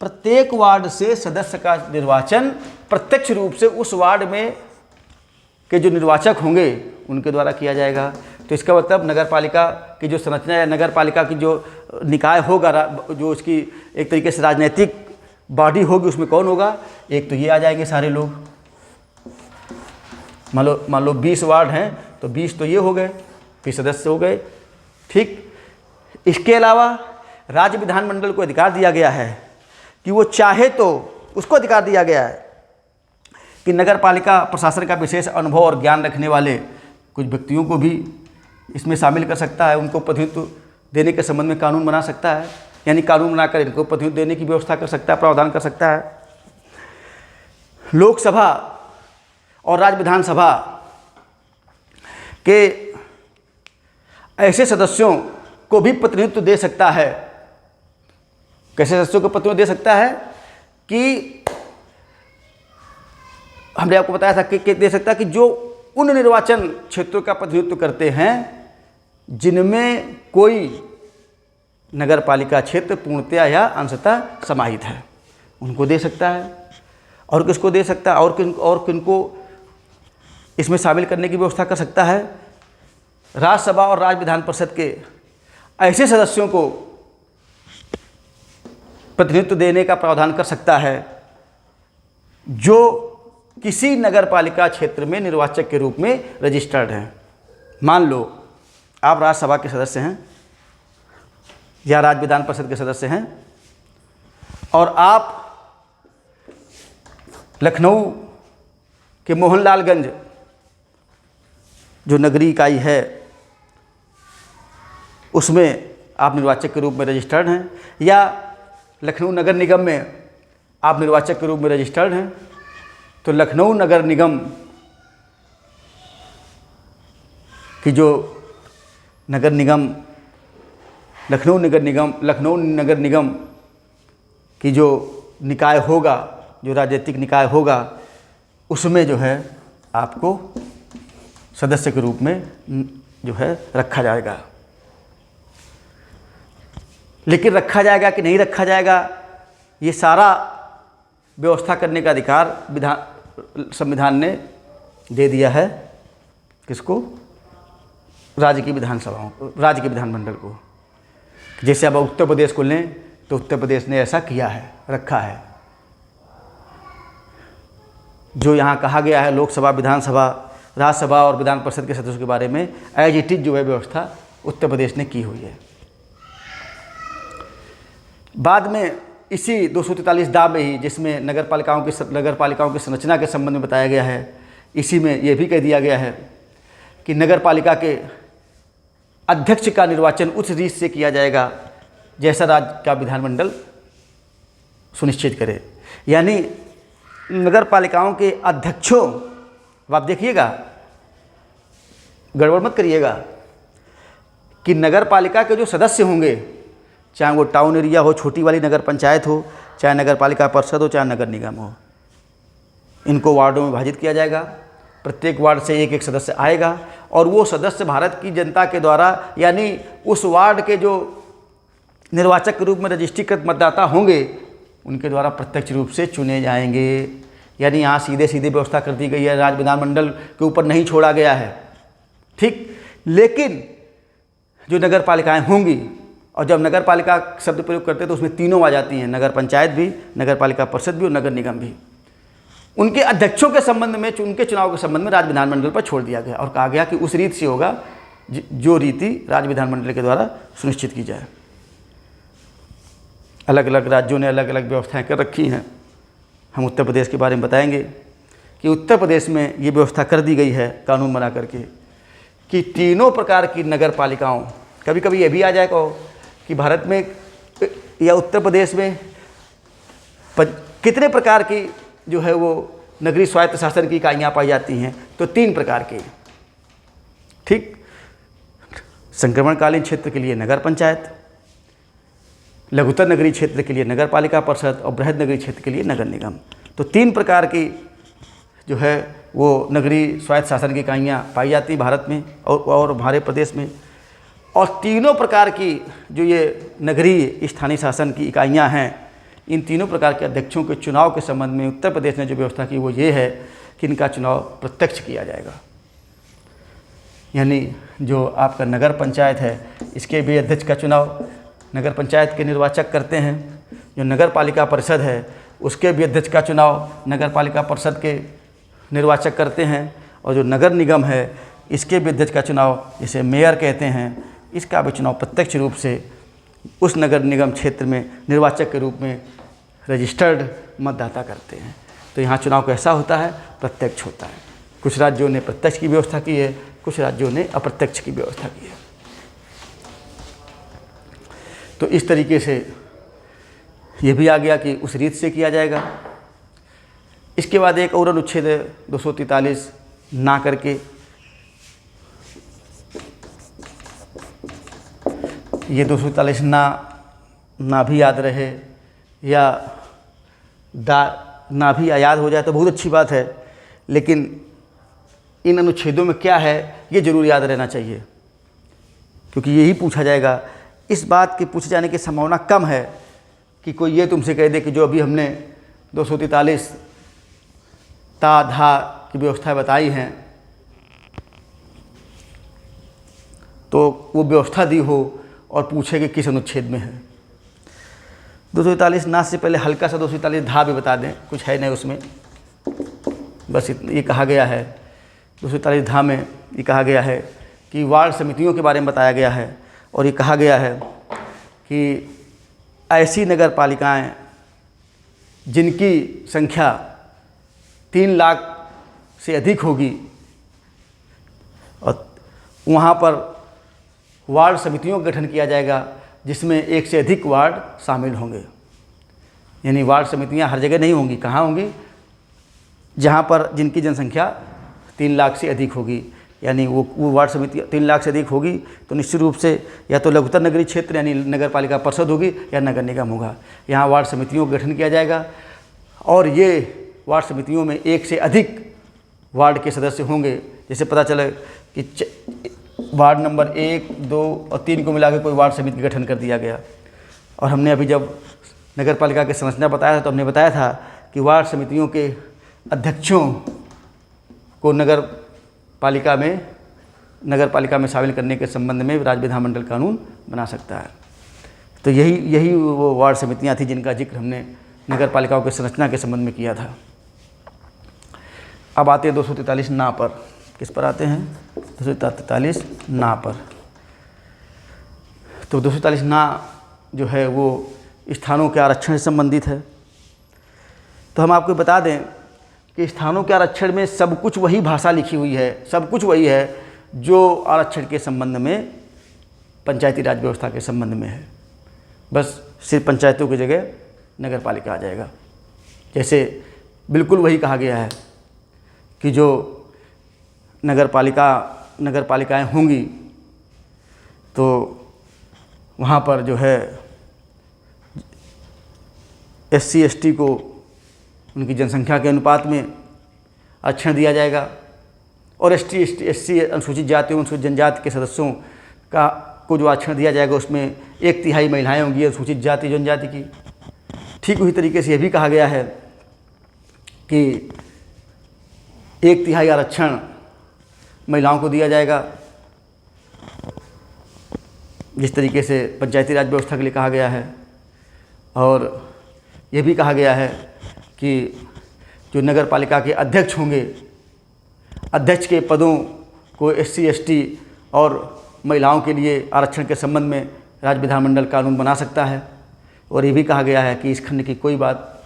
प्रत्येक वार्ड से सदस्य का निर्वाचन प्रत्यक्ष रूप से उस वार्ड में के जो निर्वाचक होंगे उनके द्वारा किया जाएगा। तो इसका मतलब नगर पालिका की जो संरचना या नगर पालिका की जो निकाय होगा, जो उसकी एक तरीके से राजनीतिक बॉडी होगी, उसमें कौन होगा? एक तो ये आ जाएंगे सारे लोग। मान लो 20 वार्ड हैं तो 20 तो ये हो गए, 20 सदस्य हो गए। ठीक, इसके अलावा राज्य विधानमंडल को अधिकार दिया गया है कि वो चाहे तो, उसको अधिकार दिया गया है कि नगर पालिका प्रशासन का विशेष अनुभव और ज्ञान रखने वाले कुछ व्यक्तियों को भी इसमें शामिल कर सकता है। उनको प्रतिनिधित्व देने के संबंध में कानून बना सकता है, यानी कानून बनाकर इनको प्रतिनिधित्व देने की व्यवस्था कर सकता है, प्रावधान कर सकता है। लोकसभा और राज्य विधानसभा के ऐसे सदस्यों को भी प्रतिनिधित्व दे सकता है। कैसे सदस्यों को प्रतिनिधित्व दे सकता है कि हमने आपको बताया था कि दे सकता है कि जो उन निर्वाचन क्षेत्रों का प्रतिनिधित्व करते हैं जिनमें कोई नगर पालिका क्षेत्र पूर्णतया या अंशतः समाहित है, उनको दे सकता है। और किसको दे सकता है? और किनको इसमें शामिल करने की व्यवस्था कर सकता है? राज्यसभा और राज्य विधान परिषद के ऐसे सदस्यों को प्रतिनिधित्व देने का प्रावधान कर सकता है जो किसी नगर पालिका क्षेत्र में निर्वाचक के रूप में रजिस्टर्ड हैं। मान लो आप राज्यसभा के सदस्य हैं या राज्य विधान परिषद के सदस्य हैं और आप लखनऊ के मोहनलालगंज जो नगरी इकाई है उसमें आप निर्वाचक के रूप में रजिस्टर्ड हैं, या लखनऊ नगर निगम में आप निर्वाचक के रूप में रजिस्टर्ड हैं, तो लखनऊ नगर निगम की जो लखनऊ नगर निगम की जो निकाय होगा, जो राजनीतिक निकाय होगा, उसमें जो है आपको सदस्य के रूप में जो है रखा जाएगा। लेकिन रखा जाएगा कि नहीं रखा जाएगा, ये सारा व्यवस्था करने का अधिकार संविधान ने दे दिया है किसको? राज्य की विधानमंडल को। जैसे अब उत्तर प्रदेश को लें तो उत्तर प्रदेश ने ऐसा किया है, रखा है। जो यहाँ कहा गया है लोकसभा, विधानसभा, राज्यसभा और विधान परिषद के सदस्यों के बारे में, एज इट इज जो है व्यवस्था उत्तर प्रदेश ने की हुई है। बाद में इसी 243 दा में ही, जिसमें नगर पालिकाओं की संरचना के संबंध में बताया गया है, इसी में यह भी कह दिया गया है कि नगर पालिका के अध्यक्ष का निर्वाचन उस रीत से किया जाएगा जैसा राज्य का विधानमंडल सुनिश्चित करे। यानी नगर पालिकाओं के अध्यक्षों, अब आप देखिएगा, गड़बड़ मत करिएगा, कि नगर पालिका के जो सदस्य होंगे, चाहे वो टाउन एरिया हो, छोटी वाली नगर पंचायत हो, चाहे नगर पालिका परिषद हो, चाहे नगर निगम हो, इनको वार्डों में विभाजित किया जाएगा। प्रत्येक वार्ड से एक एक सदस्य आएगा और वो सदस्य भारत की जनता के द्वारा, यानी उस वार्ड के जो निर्वाचक के रूप में रजिस्ट्रीकृत मतदाता होंगे, उनके द्वारा प्रत्यक्ष रूप से चुने जाएंगे। यानी यहाँ सीधे व्यवस्था कर दी गई है, राज्य विधानमंडल के ऊपर नहीं छोड़ा गया है, ठीक। लेकिन जो नगर पालिकाएँ होंगी, और जब नगर पालिका शब्द प्रयोग करते हैं तो उसमें तीनों आ जाती हैं, नगर पंचायत भी, नगर पालिका परिषद भी और नगर निगम भी। उनके अध्यक्षों के संबंध में, उनके चुनाव के संबंध में राज्य विधानमंडल पर छोड़ दिया गया और कहा गया कि उस रीत से होगा जो रीति राज्य विधानमंडल के द्वारा सुनिश्चित की जाए। अलग अलग राज्यों ने अलग अलग व्यवस्थाएं कर रखी हैं। हम उत्तर प्रदेश के बारे में बताएंगे कि उत्तर प्रदेश में ये व्यवस्था कर दी गई है कानून बना करके कि तीनों प्रकार की नगर पालिकाओं, कभी कभी ये भी आ जाएगा कि भारत में या उत्तर प्रदेश में कितने प्रकार की जो है वो नगरीय स्वायत्त शासन की इकाइयाँ पाई जाती हैं, तो 3 प्रकार की, ठीक। संक्रमणकालीन क्षेत्र के लिए नगर पंचायत, लघुतर नगरीय क्षेत्र के लिए नगर पालिका परिषद और बृहद नगरीय क्षेत्र के लिए नगर निगम। तो 3 प्रकार की जो है वो नगरीय स्वायत्त शासन की इकाइयाँ पाई जाती भारत में और हमारे प्रदेश में। और तीनों प्रकार की जो ये नगरीय स्थानीय शासन की इकाइयाँ हैं, इन तीनों प्रकार के अध्यक्षों के चुनाव के संबंध में उत्तर प्रदेश ने जो व्यवस्था की वो ये है कि इनका चुनाव प्रत्यक्ष किया जाएगा। यानी जो आपका नगर पंचायत है, इसके भी अध्यक्ष का चुनाव नगर पंचायत के निर्वाचक करते हैं। जो नगर पालिका परिषद है, उसके भी अध्यक्ष का चुनाव नगर पालिका परिषद के निर्वाचक करते हैं। और जो नगर निगम है, इसके भी अध्यक्ष का चुनाव, जिसे मेयर कहते हैं, इसका भी चुनाव प्रत्यक्ष रूप से उस नगर निगम क्षेत्र में निर्वाचक के रूप में रजिस्टर्ड मतदाता करते हैं। तो यहाँ चुनाव कैसा होता है? प्रत्यक्ष होता है। कुछ राज्यों ने प्रत्यक्ष की व्यवस्था की है, कुछ राज्यों ने अप्रत्यक्ष की व्यवस्था की है। तो इस तरीके से ये भी आ गया कि उस रीत से किया जाएगा। इसके बाद एक और अनुच्छेद 243 ना करके, ये 243 ना भी याद रहे या ना भी याद हो जाए तो बहुत अच्छी बात है, लेकिन इन अनुच्छेदों में क्या है ये ज़रूर याद रहना चाहिए, क्योंकि यही पूछा जाएगा। इस बात के पूछे जाने की संभावना कम है कि कोई ये तुमसे कह दे कि जो अभी हमने 243 ता धा की व्यवस्था बताई हैं तो वो व्यवस्था दी हो और पूछे कि किस अनुच्छेद में है। 243 ना से पहले हल्का सा 243 धा भी बता दें, कुछ है नहीं उसमें, बस ये कहा गया है 243 धा में ये कहा गया है कि वार्ड समितियों के बारे में बताया गया है। और ये कहा गया है कि ऐसी नगर पालिकाएँ जिनकी संख्या 3 लाख से अधिक होगी और वहाँ पर वार्ड समितियों का गठन किया जाएगा जिसमें 1 से अधिक वार्ड शामिल होंगे। यानी वार्ड समितियाँ हर जगह नहीं होंगी, कहाँ होंगी? जहाँ पर जिनकी जनसंख्या 3 लाख से अधिक होगी। यानी वो वार्ड समिति 3 लाख से अधिक होगी तो निश्चित रूप से या तो लघुतर नगरीय क्षेत्र यानी नगर पालिका परिषद होगी या नगर निगम होगा। यहाँ वार्ड समितियों का गठन किया जाएगा और ये वार्ड समितियों में 1 से अधिक वार्ड के सदस्य होंगे। जैसे पता चले कि वार्ड नंबर 1, 2 और 3 को मिला के कोई वार्ड समिति का गठन कर दिया गया। और हमने अभी जब नगर पालिका की संरचना बताया था तो हमने बताया था कि वार्ड समितियों के अध्यक्षों को नगर पालिका में शामिल करने के संबंध में राज्य विधानमंडल कानून बना सकता है। तो यही वो वार्ड समितियां थी जिनका जिक्र हमने नगर पालिकाओं की संरचना के संबंध में किया था। अब आते हैं 243 ना पर। किस पर आते हैं? 243 ना पर। तो 243 ना जो है वो स्थानों के आरक्षण से संबंधित है। तो हम आपको बता दें कि स्थानों के आरक्षण में सब कुछ वही भाषा लिखी हुई है, सब कुछ वही है जो आरक्षण के संबंध में पंचायती राज व्यवस्था के संबंध में है। बस सिर्फ पंचायतों की जगह नगर पालिका आ जाएगा। जैसे बिल्कुल वही कहा गया है कि जो नगर पालिकाएं होंगी तो वहाँ पर जो है SC ST को उनकी जनसंख्या के अनुपात में आरक्षण दिया जाएगा और SC अनुसूचित जाति अनुसूचित जनजाति के सदस्यों को जो आरक्षण दिया जाएगा उसमें 1/3 महिलाएं होंगी अनुसूचित जाति जनजाति की। ठीक उसी तरीके से यह भी कहा गया है कि 1/3 आरक्षण महिलाओं को दिया जाएगा, जिस तरीके से पंचायती राज व्यवस्था के लिए कहा गया है। और यह भी कहा गया है कि जो नगर पालिका के अध्यक्ष होंगे, अध्यक्ष के पदों को SC ST और महिलाओं के लिए आरक्षण के संबंध में राज्य विधानमंडल कानून बना सकता है। और ये भी कहा गया है कि इस खंड की कोई बात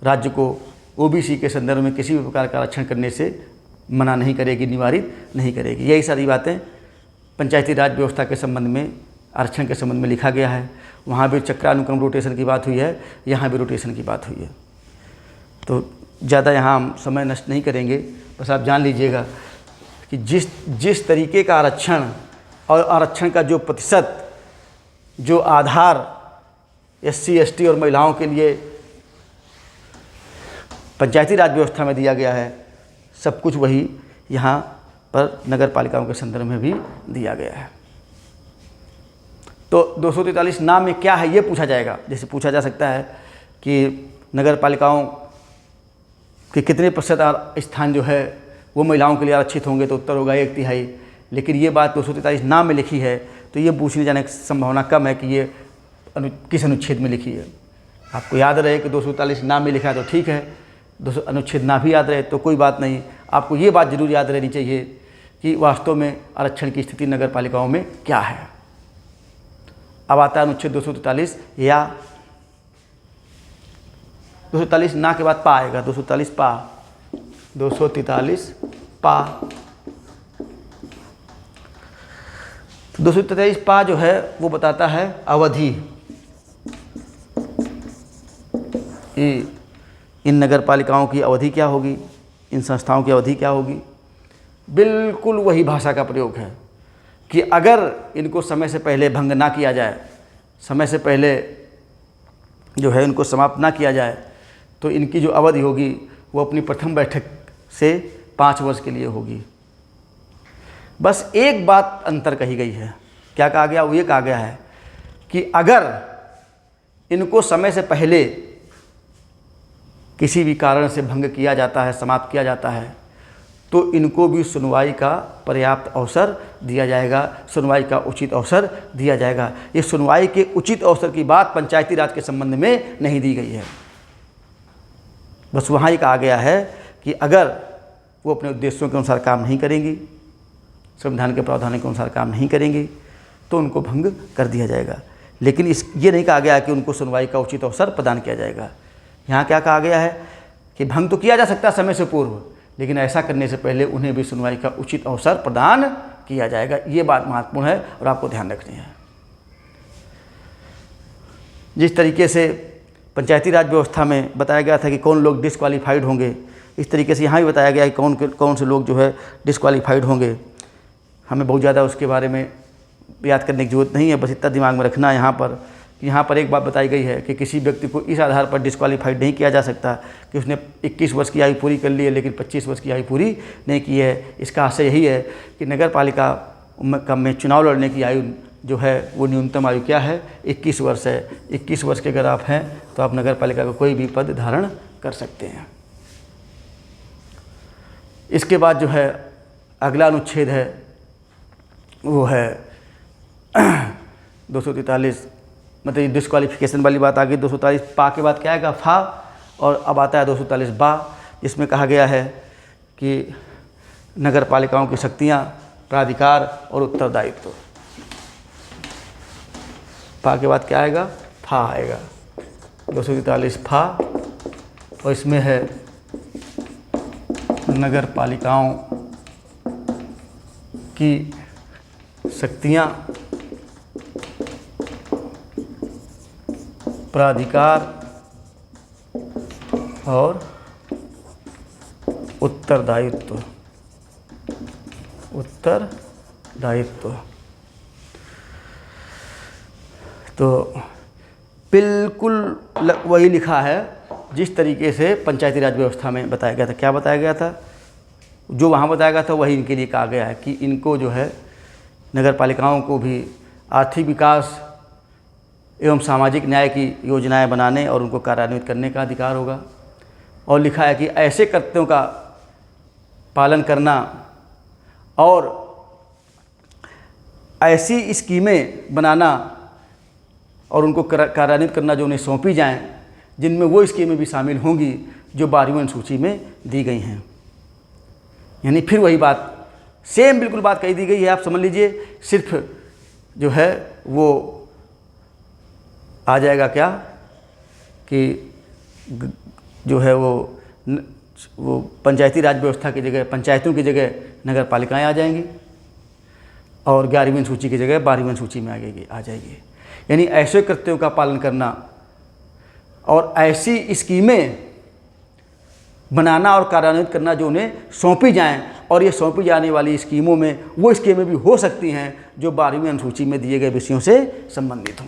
राज्य को OBC के संदर्भ में किसी भी प्रकार का आरक्षण करने से मना नहीं करेगी, निवारित नहीं करेगी। यही सारी बातें पंचायती राज व्यवस्था के संबंध में आरक्षण के संबंध में लिखा गया है। वहाँ भी चक्रानुक्रम रोटेशन की बात हुई है, यहाँ भी रोटेशन की बात हुई है। तो ज़्यादा यहाँ हम समय नष्ट नहीं करेंगे, बस आप जान लीजिएगा कि जिस तरीके का आरक्षण और आरक्षण का जो प्रतिशत, जो आधार SC ST और महिलाओं के लिए पंचायती राज व्यवस्था में दिया गया है, सब कुछ वही यहाँ पर नगर पालिकाओं के संदर्भ में भी दिया गया है। तो 243 ना में क्या है ये पूछा जाएगा। जैसे पूछा जा सकता है कि नगर पालिकाओं के कितने प्रतिशत स्थान जो है वो महिलाओं के लिए आरक्षित होंगे, तो उत्तर होगा 1/3। लेकिन ये बात 243 ना में लिखी है तो ये पूछने जाने की संभावना कम है कि ये किस अनुच्छेद में लिखी है। आपको याद रहे कि 243 ना में लिखा है तो ठीक है, अनुच्छेद ना भी याद रहे तो कोई बात नहीं। आपको ये बात जरूर याद रहनी चाहिए कि वास्तव में आरक्षण की स्थिति नगर पालिकाओं में क्या है। अब आता है अनुच्छेद 243 या 243 ना के बाद पा आएगा। 243 पा 243 पा 243 पा जो है वो बताता है अवधि। इन नगर पालिकाओं की अवधि क्या होगी, इन संस्थाओं की अवधि क्या होगी। बिल्कुल वही भाषा का प्रयोग है कि अगर इनको समय से पहले भंग ना किया जाए, समय से पहले जो है इनको समाप्त ना किया जाए, तो इनकी जो अवधि होगी वो अपनी प्रथम बैठक से 5 वर्ष के लिए होगी। बस एक बात अंतर कही गई है। क्या कहा गया? वो ये कहा गया है कि अगर इनको समय से पहले किसी भी कारण से भंग किया जाता है, समाप्त किया जाता है, तो इनको भी सुनवाई का पर्याप्त अवसर दिया जाएगा, सुनवाई का उचित अवसर दिया जाएगा। ये सुनवाई के उचित अवसर की बात पंचायती राज के संबंध में नहीं दी गई है। बस वहाँ ही कहा गया है कि अगर वो अपने उद्देश्यों के अनुसार काम नहीं करेंगी, संविधान के प्रावधानों के अनुसार काम नहीं करेंगी, तो उनको भंग कर दिया जाएगा। लेकिन ये नहीं कहा गया कि उनको सुनवाई का उचित अवसर प्रदान किया जाएगा। यहाँ क्या कहा गया है कि भंग तो किया जा सकता है समय से पूर्व, लेकिन ऐसा करने से पहले उन्हें भी सुनवाई का उचित अवसर प्रदान किया जाएगा। ये बात महत्वपूर्ण है और आपको ध्यान रखनी है। जिस तरीके से पंचायती राज व्यवस्था में बताया गया था कि कौन लोग डिस्क्वालीफाइड होंगे, इस तरीके से यहाँ भी बताया गया है कि कौन से लोग जो है डिस्क्वालीफाइड होंगे। हमें बहुत ज़्यादा उसके बारे में याद करने की ज़रूरत नहीं है, बस इतना दिमाग में रखना है यहाँ पर एक बात बताई गई है कि किसी व्यक्ति को इस आधार पर डिस्क्वालीफाइड नहीं किया जा सकता कि उसने 21 वर्ष की आयु पूरी कर ली है लेकिन 25 वर्ष की आयु पूरी नहीं की है। इसका आशय यही है कि नगर पालिका में चुनाव लड़ने की आयु जो है वो न्यूनतम आयु क्या है, 21 वर्ष है। 21 वर्ष के अगर आप हैं तो आप नगर पालिका का कोई भी पद धारण कर सकते हैं। इसके बाद जो है अगला अनुच्छेद है वो है 243, मतलब डिस्क्वालिफिकेशन वाली बात आ गई। 243 पा के बाद क्या आएगा, फा, और अब आता है 243 बा, जिसमें कहा गया है कि नगर पालिकाओं की शक्तियाँ, प्राधिकार और उत्तरदायित्व। पा के बाद क्या आएगा, फा आएगा। 243 फा, और इसमें है नगर पालिकाओं की शक्तियाँ, प्राधिकार और उत्तरदायित्व। तो बिल्कुल वही लिखा है जिस तरीके से पंचायती राज व्यवस्था में बताया गया था। क्या बताया गया था, जो वहाँ बताया गया था वही इनके लिए कहा गया है कि इनको जो है नगर पालिकाओं को भी आर्थिक विकास एवं सामाजिक न्याय की योजनाएं बनाने और उनको कार्यान्वित करने का अधिकार होगा। और लिखा है कि ऐसे कर्तव्यों का पालन करना और ऐसी स्कीमें बनाना और उनको कार्यान्वित करना जो उन्हें सौंपी जाएं, जिनमें वो स्कीमें भी शामिल होंगी जो 12वीं अनुसूची में दी गई हैं। यानी फिर वही बात, सेम बिल्कुल बात कही दी गई है। आप समझ लीजिए, सिर्फ जो है वो आ जाएगा क्या कि जो है वो पंचायती राज व्यवस्था की जगह, पंचायतों की जगह नगर पालिकाएँ आ जाएंगी और 11वीं अनुसूची की जगह 12वीं अनुसूची में आ जाएगी। यानी ऐसे कर्तव्यों का पालन करना और ऐसी स्कीमें बनाना और कार्यान्वित करना जो उन्हें सौंपी जाएं, और ये सौंपी जाने वाली स्कीमों में वो स्कीमें भी हो सकती हैं जो 12वीं अनुसूची में दिए गए विषयों से संबंधित हों।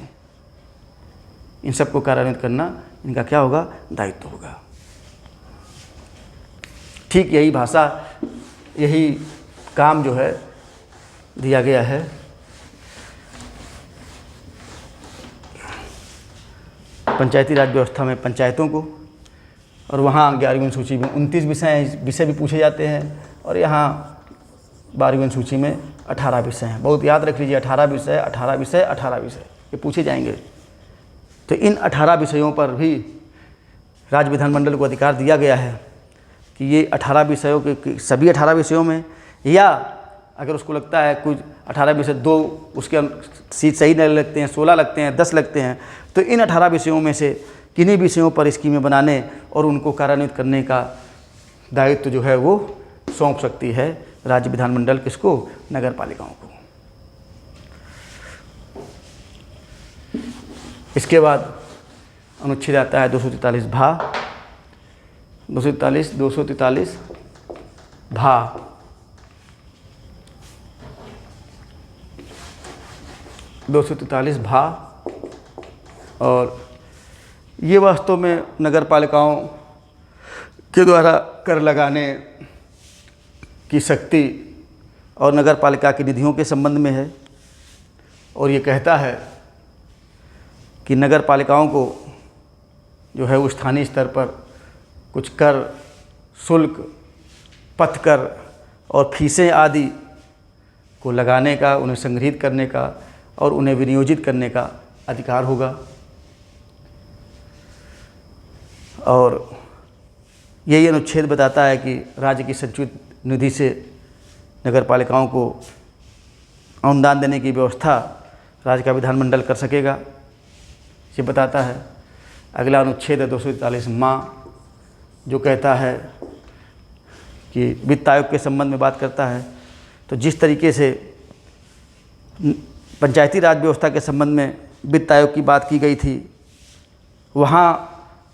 इन सबको कार्यान्वित करना इनका क्या होगा, दायित्व होगा। ठीक यही भाषा, यही काम जो है दिया गया है पंचायती राज व्यवस्था में पंचायतों को। और वहाँ 11वीं सूची में 29 विषय भी पूछे जाते हैं, और यहाँ 12वीं सूची में 18 विषय हैं। बहुत याद रख लीजिए, 18 विषय 18 विषय 18 विषय ये पूछे जाएंगे। तो इन 18 विषयों पर भी राज्य विधानमंडल को अधिकार दिया गया है कि ये 18 विषयों के सभी 18 विषयों में, या अगर उसको लगता है कुछ 18 विषय 2 उसके सीट सही नहीं लगते हैं, 16 लगते हैं, 10 लगते हैं, तो इन 18 विषयों में से किन्हीं विषयों पर स्कीमें बनाने और उनको कार्यान्वित करने का दायित्व जो है वो सौंप सकती है राज्य विधानमंडल किसको, नगर पालिकाओं को। इसके बाद अनुच्छेद आता है 243 भा, 243 भा। भा, और ये वास्तव में नगर पालिकाओं के द्वारा कर लगाने की शक्ति और नगर पालिका की निधियों के संबंध में है। और ये कहता है कि नगर पालिकाओं को जो है वो स्थानीय स्तर पर कुछ कर, शुल्क, पथ कर और फीसें आदि को लगाने का, उन्हें संग्रहित करने का और उन्हें विनियोजित करने का अधिकार होगा। और यही अनुच्छेद बताता है कि राज्य की संचित निधि से नगर पालिकाओं को अनुदान देने की व्यवस्था राज्य का विधानमंडल कर सकेगा, ये बताता है। अगला अनुच्छेद है 243 माँ, जो कहता है कि वित्त आयोग के संबंध में बात करता है, तो जिस तरीके से पंचायती राज व्यवस्था के संबंध में वित्त आयोग की बात की गई थी, वहाँ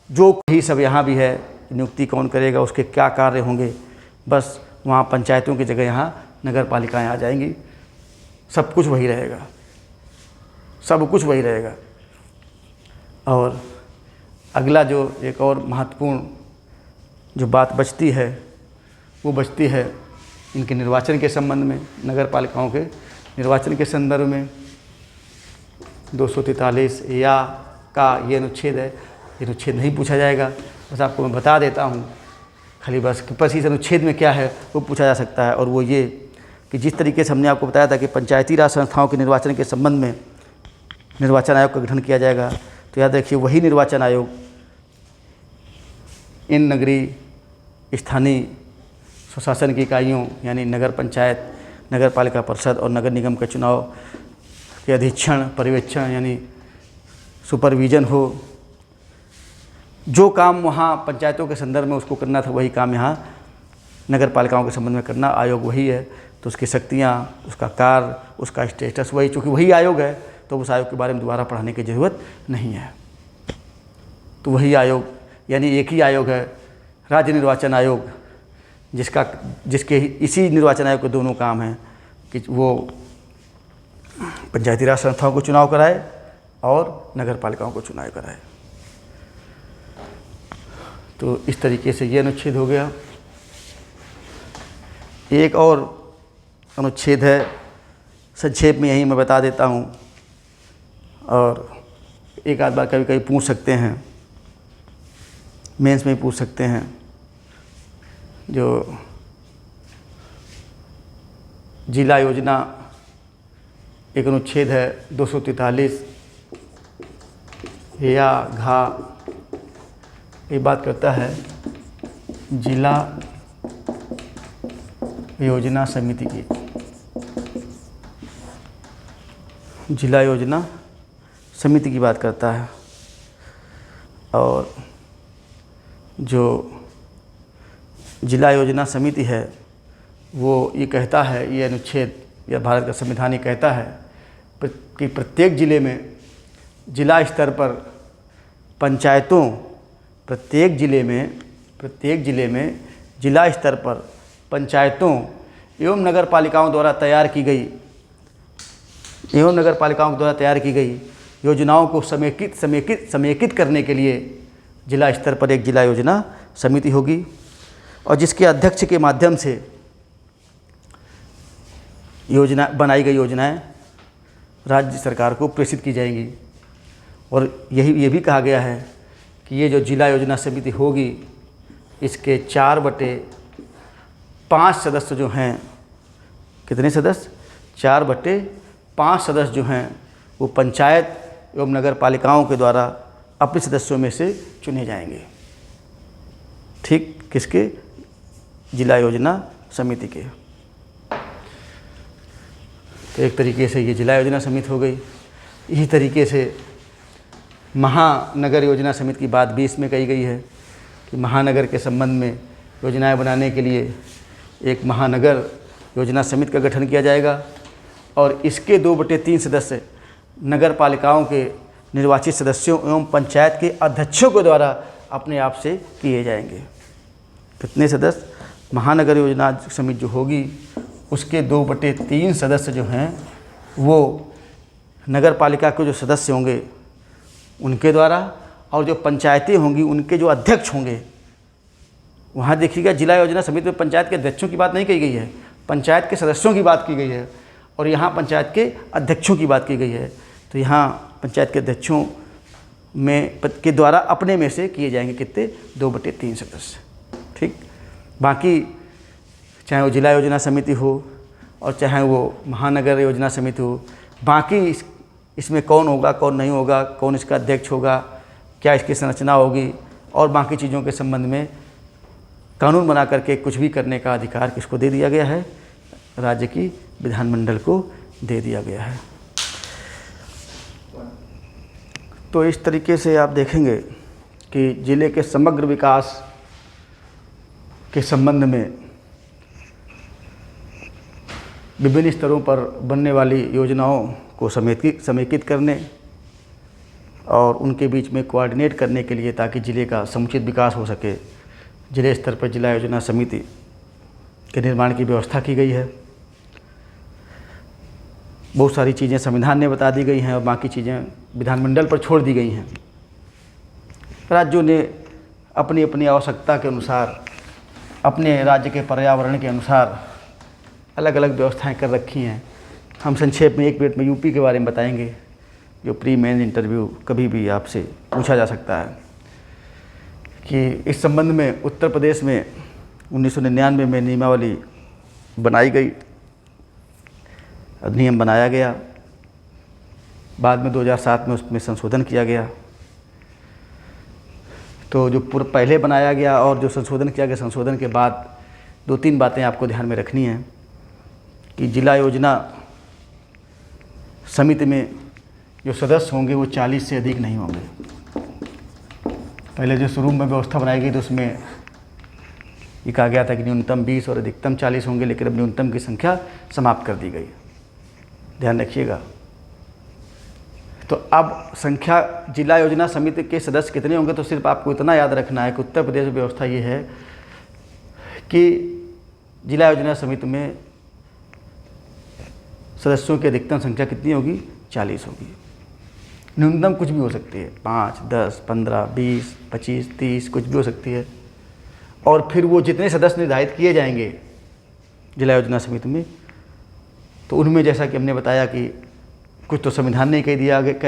जो ही सब यहाँ भी है, नियुक्ति कौन करेगा, उसके क्या कार्य होंगे, बस वहाँ पंचायतों की जगह यहाँ नगर पालिकाएँ आ जाएंगी। सब कुछ वही रहेगा, सब कुछ वही रहेगा। और अगला जो एक और महत्वपूर्ण जो बात बचती है, वो बचती है इनके निर्वाचन के संबंध में। नगर पालिकाओं के निर्वाचन के संदर्भ में 243 या का ये अनुच्छेद है, ये अनुच्छेद नहीं पूछा जाएगा। बस आपको मैं बता देता हूँ, खाली बस इस अनुच्छेद में क्या है वो पूछा जा सकता है। और वो ये कि जिस तरीके से हमने आपको बताया था कि पंचायती राज संस्थाओं के निर्वाचन के संबंध में निर्वाचन आयोग का गठन किया जाएगा, तो याद रखिए वही निर्वाचन आयोग इन नगरीय स्थानीय स्वशासन की इकाइयों यानी नगर पंचायत, नगर पालिका परिषद और नगर निगम के चुनाव के अधीक्षण, पर्यवेक्षण यानी सुपरविज़न हो। जो काम वहाँ पंचायतों के संदर्भ में उसको करना था, वही काम यहाँ नगर पालिकाओं के संबंध में करना। आयोग वही है, तो उसकी शक्तियाँ, उसका कार्य, उसका स्टेटस वही, चूँकि वही आयोग है तो उस आयोग के बारे में दोबारा पढ़ाने की ज़रूरत नहीं है। तो वही आयोग यानी एक ही आयोग है, राज्य निर्वाचन आयोग, जिसके इसी निर्वाचन आयोग के दोनों काम हैं कि वो पंचायती राज संस्थाओं को चुनाव कराए और नगर पालिकाओं को चुनाव कराए। तो इस तरीके से ये अनुच्छेद हो गया। एक और अनुच्छेद है, संक्षेप में यही मैं बता देता हूँ, और एक आध बार कभी कभी पूछ सकते हैं, मेंस में पूछ सकते हैं। जो जिला योजना एक अनुच्छेद है 243 या घा, ये बात करता है जिला योजना समिति की, जिला योजना समिति की बात करता है। और जो जिला योजना समिति है वो ये कहता है, ये अनुच्छेद या भारत का संविधान ये कहता है कि प्रत्येक ज़िले में जिला स्तर पर पंचायतों, प्रत्येक ज़िले में जिला स्तर पर पंचायतों एवं नगर पालिकाओं द्वारा तैयार की गई योजनाओं को समेकित करने के लिए जिला स्तर पर एक जिला योजना समिति होगी, और जिसके अध्यक्ष के माध्यम से बनाई गई योजनाएं राज्य सरकार को प्रेषित की जाएंगी। और ये भी कहा गया है कि ये जो जिला योजना समिति होगी, इसके 4/5 सदस्य जो हैं, कितने सदस्य, 4/5 सदस्य जो हैं वो पंचायत एवं नगर पालिकाओं के द्वारा अपने सदस्यों में से चुने जाएंगे। ठीक, किसके, जिला योजना समिति के। तो एक तरीके से ये जिला योजना समिति हो गई। इसी तरीके से महानगर योजना समिति की बात भी इसमें कही गई है कि महानगर के संबंध में योजनाएं बनाने के लिए एक महानगर योजना समिति का गठन किया जाएगा, और इसके 2/3 सदस्य नगर पालिकाओं के निर्वाचित सदस्यों एवं पंचायत के अध्यक्षों के द्वारा अपने आप से किए जाएंगे। कितने सदस्य, महानगर योजना समिति जो होगी उसके 2/3 सदस्य जो हैं वो नगर पालिका के जो सदस्य होंगे उनके द्वारा, और जो पंचायतें होंगी उनके जो अध्यक्ष होंगे। वहाँ देखिएगा जिला योजना समिति में पंचायत के अध्यक्षों की बात नहीं कही गई है, पंचायत के सदस्यों की बात की गई है, और यहाँ पंचायत के अध्यक्षों की बात की गई है। तो यहाँ पंचायत के अध्यक्षों में के द्वारा अपने में से किए जाएंगे कितने, 2/3 सदस्य। ठीक, बाकी चाहे वो जिला योजना समिति हो और चाहे वो महानगर योजना समिति हो, बाकी इसमें कौन होगा, कौन नहीं होगा, कौन इसका अध्यक्ष होगा, क्या इसकी संरचना होगी, और बाकी चीज़ों के संबंध में कानून बना करके कुछ भी करने का अधिकार किसको दे दिया गया है, राज्य की विधानमंडल को दे दिया गया है। तो इस तरीके से आप देखेंगे कि ज़िले के समग्र विकास के संबंध में विभिन्न स्तरों पर बनने वाली योजनाओं को समेकित करने और उनके बीच में कोऑर्डिनेट करने के लिए, ताकि ज़िले का समुचित विकास हो सके, ज़िले स्तर पर जिला योजना समिति के निर्माण की व्यवस्था की गई है। बहुत सारी चीज़ें संविधान ने बता दी गई हैं और बाकी चीज़ें विधानमंडल पर छोड़ दी गई हैं। राज्यों ने अपनी अपनी आवश्यकता के अनुसार, अपने राज्य के पर्यावरण के अनुसार अलग अलग व्यवस्थाएं कर रखी हैं। हम संक्षेप में 1 मिनट में यूपी के बारे में बताएंगे, जो प्री मेन इंटरव्यू कभी भी आपसे पूछा जा सकता है कि इस संबंध में उत्तर प्रदेश में 1999 में नियमावली बनाई गई, अधिनियम बनाया गया। बाद में 2007 में उसमें संशोधन किया गया। तो जो पहले बनाया गया और जो संशोधन किया गया, संशोधन के बाद 2-3 बातें आपको ध्यान में रखनी हैं कि जिला योजना समिति में जो सदस्य होंगे वो 40 से अधिक नहीं होंगे। पहले जो शुरू में व्यवस्था बनाई गई तो उसमें ये कहा गया था कि न्यूनतम 20 और अधिकतम 40 होंगे, लेकिन अब न्यूनतम की संख्या समाप्त कर दी गई। ध्यान रखिएगा। तो अब संख्या जिला योजना समिति के सदस्य कितने होंगे, तो सिर्फ आपको इतना याद रखना है कि उत्तर प्रदेश में व्यवस्था ये है कि जिला योजना समिति में सदस्यों की अधिकतम संख्या कितनी होगी, 40 होगी। न्यूनतम कुछ भी हो सकती है, 5, 10, 15, 20, 25, 30 कुछ भी हो सकती है। और फिर वो जितने सदस्य निर्धारित किए जाएंगे जिला योजना समिति में, तो उनमें जैसा कि हमने बताया कि कुछ तो संविधान ने कह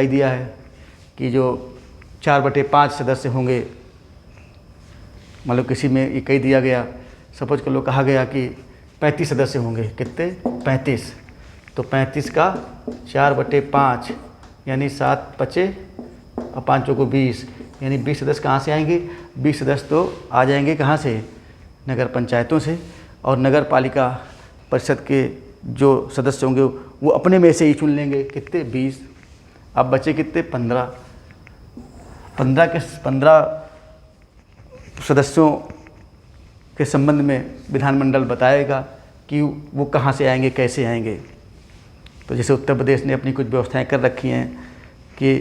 दिया है कि जो 4/5 सदस्य होंगे, मतलब किसी में ये कह दिया गया, सपोज कर लो कहा गया कि 35 सदस्य होंगे। कितने? 35। तो 35 का 4/5 यानी 7 बचे और 5 को 20, यानी 20 सदस्य कहाँ से आएंगे? 20 सदस्य तो आ जाएंगे कहाँ से? नगर पंचायतों से। और नगर पालिका परिषद के जो सदस्य होंगे वो अपने में से ही चुन लेंगे। कितने? 20। अब बचे कितने? 15। 15 सदस्यों के संबंध में विधानमंडल बताएगा कि वो कहाँ से आएंगे, कैसे आएंगे। तो जैसे उत्तर प्रदेश ने अपनी कुछ व्यवस्थाएं कर रखी हैं कि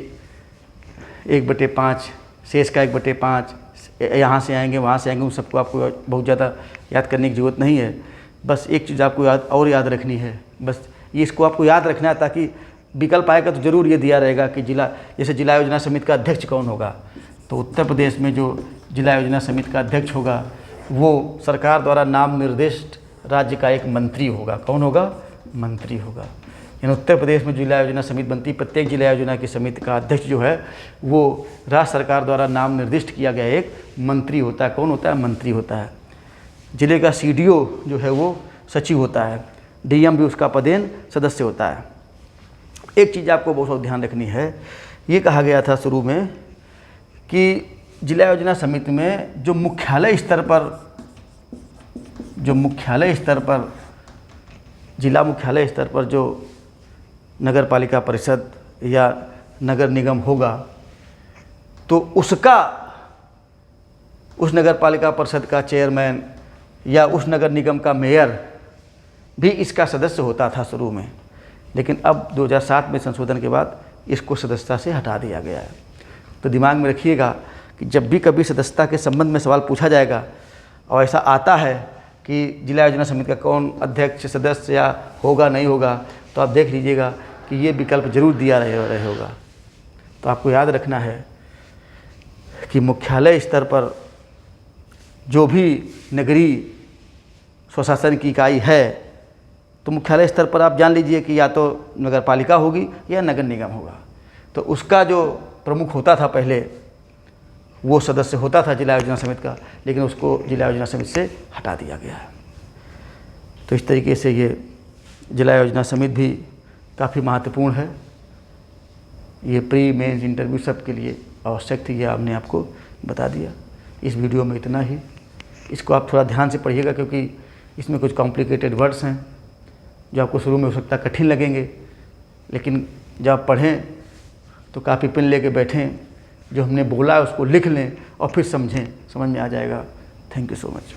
1/5 शेष का 1/5 यहाँ से आएंगे, वहाँ से आएंगे। उन सबको आपको बहुत ज़्यादा याद करने की ज़रूरत नहीं है। बस एक चीज़ आपको याद रखनी है, बस ये इसको आपको याद रखना है, ताकि विकल्प आएगा तो ज़रूर ये दिया रहेगा कि जैसे जिला योजना समिति का अध्यक्ष कौन होगा। तो उत्तर प्रदेश में जो जिला योजना समिति का अध्यक्ष होगा वो सरकार द्वारा नाम निर्दिष्ट राज्य का एक मंत्री होगा। कौन होगा? मंत्री होगा। यानी उत्तर प्रदेश में जिला योजना समिति बनती, प्रत्येक जिला योजना की समिति का अध्यक्ष जो है वो राज्य सरकार द्वारा नाम निर्दिष्ट किया गया एक मंत्री होता है। कौन होता है? मंत्री होता है। जिले का सीडीओ जो है वो सचिव होता है। डीएम भी उसका पदेन सदस्य होता है। एक चीज़ आपको बहुत ध्यान रखनी है, ये कहा गया था शुरू में कि जिला योजना समिति में जो मुख्यालय स्तर पर जिला मुख्यालय स्तर पर जो नगर पालिका परिषद या नगर निगम होगा, तो उस नगर पालिका परिषद का चेयरमैन या उस नगर निगम का मेयर भी इसका सदस्य होता था शुरू में। लेकिन अब 2007 में संशोधन के बाद इसको सदस्यता से हटा दिया गया है। तो दिमाग में रखिएगा कि जब भी कभी सदस्यता के संबंध में सवाल पूछा जाएगा और ऐसा आता है कि जिला योजना समिति का कौन अध्यक्ष सदस्य या होगा नहीं होगा, तो आप देख लीजिएगा कि ये विकल्प जरूर दिया रहे होगा। तो आपको याद रखना है कि मुख्यालय स्तर पर जो भी नगरीय स्वशासन की इकाई है, तो मुख्यालय स्तर पर आप जान लीजिए कि या तो नगर पालिका होगी या नगर निगम होगा। तो उसका जो प्रमुख होता था पहले, वो सदस्य होता था जिला योजना समिति का, लेकिन उसको जिला योजना समिति से हटा दिया गया है। तो इस तरीके से ये जिला योजना समिति भी काफ़ी महत्वपूर्ण है। ये प्री मेंस इंटरव्यू सब के लिए आवश्यक थी, ये हमने आपको बता दिया। इस वीडियो में इतना ही। इसको आप थोड़ा ध्यान से पढ़िएगा, क्योंकि इसमें कुछ कॉम्प्लिकेटेड वर्ड्स हैं जो आपको शुरू में हो सकता है कठिन लगेंगे, लेकिन जब आप पढ़ें तो काफ़ी पेन लेके बैठें, जो हमने बोला है उसको लिख लें और फिर समझें, समझ में आ जाएगा। Thank you so much.